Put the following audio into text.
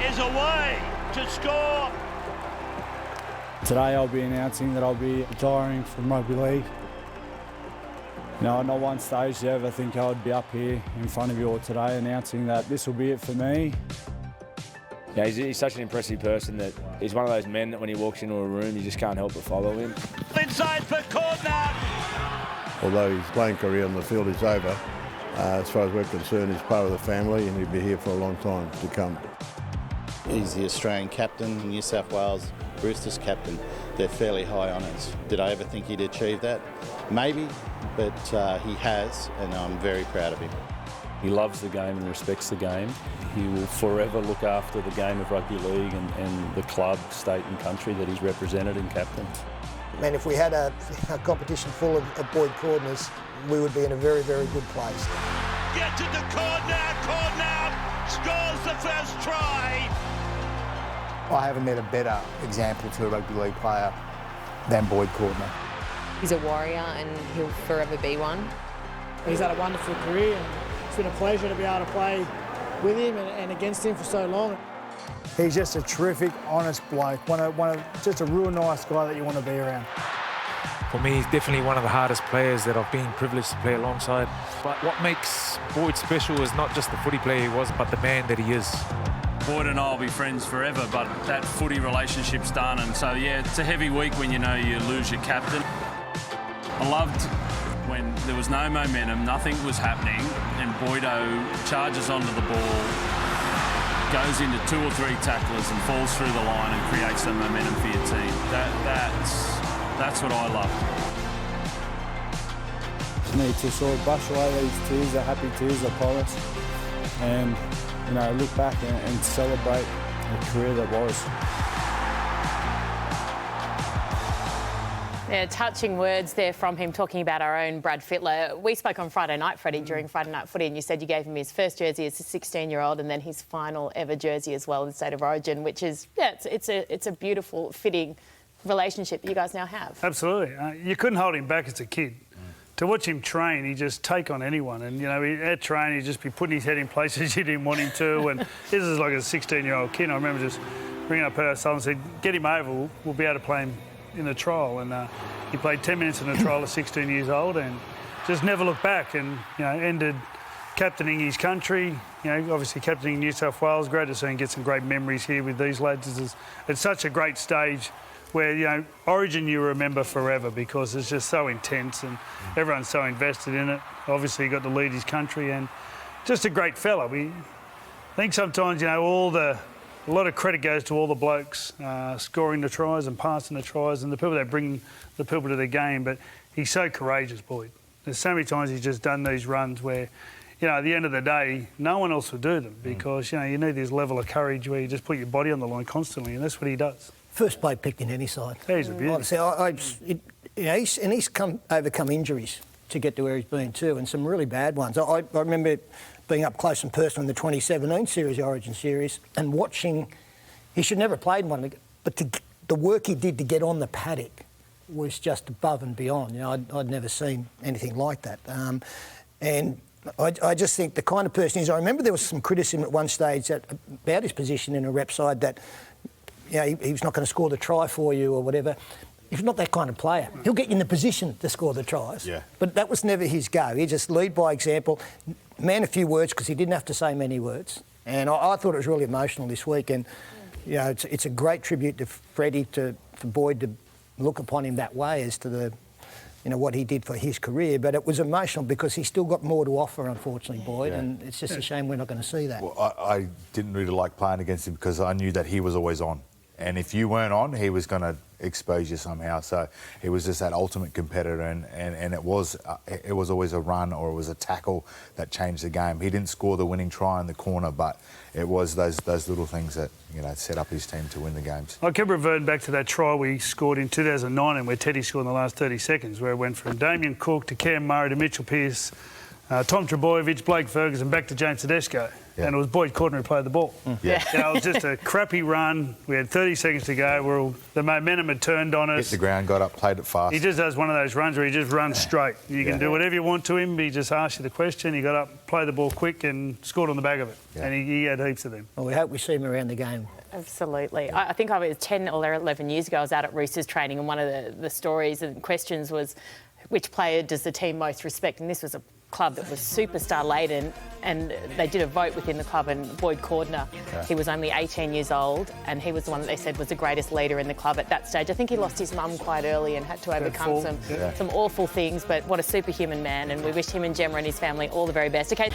is away to score. Today I'll be announcing that I'll be retiring from rugby league. You know, not one stage did I ever think I would be up here in front of you all today announcing that this will be it for me. Yeah, he's such an impressive person that he's one of those men that when he walks into a room you just can't help but follow him. Inside for Cordner. Although his playing career on the field is over, as far as we're concerned, he's part of the family and he'll be here for a long time to come. He's the Australian captain, New South Wales Roosters captain. They're fairly high honours. Did I ever think he'd achieve that? Maybe, but he has, and I'm very proud of him. He loves the game and respects the game. He will forever look after the game of rugby league and the club, state and country that he's represented and captained. Man, if we had a competition full of Boyd Cordners, we would be in a very, very good place. Get to the corner, Cordner scores the first try. I haven't met a better example to a rugby league player than Boyd Cordner. He's a warrior and he'll forever be one. He's had a wonderful career and it's been a pleasure to be able to play with him and against him for so long. He's just a terrific, honest bloke, just a real nice guy that you want to be around. For me, he's definitely one of the hardest players that I've been privileged to play alongside. But what makes Boyd special is not just the footy player he was, but the man that he is. Boyd and I will be friends forever, but that footy relationship's done, and so, yeah, it's a heavy week when you know you lose your captain. I loved when there was no momentum, nothing was happening, and Boydo charges onto the ball, goes into 2 or 3 tacklers and falls through the line and creates the momentum for your team. That's what I love. You need to sort of brush away these tears, the happy tears, I promise, and you know, look back and celebrate the career that was. Yeah, touching words there from him talking about our own Brad Fittler. We spoke on Friday night, Freddie, during Friday Night Footy, and you said you gave him his first jersey as a 16-year-old and then his final ever jersey as well in State of Origin, which is, yeah, it's a beautiful, fitting relationship that you guys now have. Absolutely. You couldn't hold him back as a kid. To watch him train, he'd just take on anyone. And, you know, at train, he'd just be putting his head in places you didn't want him to. And this is like a 16-year-old kid. I remember just ringing up Peter Sullivan and said, get him over, we'll be able to play him in the trial. And he played 10 minutes in the trial at 16 years old and just never looked back and, you know, ended captaining his country, you know, obviously captaining New South Wales. Great to see him get some great memories here with these lads. It's such a great stage where, you know, Origin you remember forever because it's just so intense and everyone's so invested in it. Obviously, he got to lead his country and just a great fella. I think sometimes, you know, a lot of credit goes to all the blokes scoring the tries and passing the tries and the people that bring the people to the game, but he's so courageous, Boyd. There's so many times he's just done these runs where, you know, at the end of the day, no one else will do them because, you know, you need this level of courage where you just put your body on the line constantly, and that's what he does. First bloke picked in any side. Yeah, he's a beauty. Honestly, you know, he's overcome injuries to get to where he's been too, and some really bad ones. I remember being up close and personal in the 2017 series, Origin series, and watching. He should never have played one, but the work he did to get on the paddock was just above and beyond. You know, I'd never seen anything like that, and I just think the kind of person he is. I remember there was some criticism at one stage about his position in a rep side that, you know, he was not going to score the try for you or whatever. He's not that kind of player. He'll get you in the position to score the tries. Yeah. But that was never his go. He just lead by example, man a few words because he didn't have to say many words. And I thought it was really emotional this week. And, you know, it's a great tribute to Freddie, for Boyd to look upon him that way as to the, you know, what he did for his career. But it was emotional because he's still got more to offer, unfortunately, Boyd. Yeah. And it's just a shame we're not going to see that. Well, I didn't really like playing against him because I knew that he was always on. And if you weren't on, he was going to expose you somehow. So he was just that ultimate competitor, and it was always a run or it was a tackle that changed the game. He didn't score the winning try in the corner, but it was those little things that, you know, set up his team to win the games. I kept reverting back to that try we scored in 2009 and where Teddy scored in the last 30 seconds, where it went from Damien Cook to Cam Murray to Mitchell Pearce Tom Trebojevic, Blake Ferguson, back to James Tedesco. Yeah. And it was Boyd Cordner who played the ball. Yeah. You know, it was just a crappy run. We had 30 seconds to go. The momentum had turned on us. Hit the ground, got up, played it fast. He just does one of those runs where he just runs straight. You can do whatever you want to him. He just asks you the question. He got up, played the ball quick and scored on the back of it. Yeah. And he had heaps of them. Well, we hope we see him around the game. Absolutely. I think I was 10 or 11 years ago, I was out at Roosters training, and one of the stories and questions was, which player does the team most respect? And this was a club that was superstar laden, and they did a vote within the club, and Boyd Cordner, he was only 18 years old, and he was the one that they said was the greatest leader in the club at that stage. I think he lost his mum quite early and had to overcome some awful things, but what a superhuman man, and we wish him and Gemma and his family all the very best. Okay.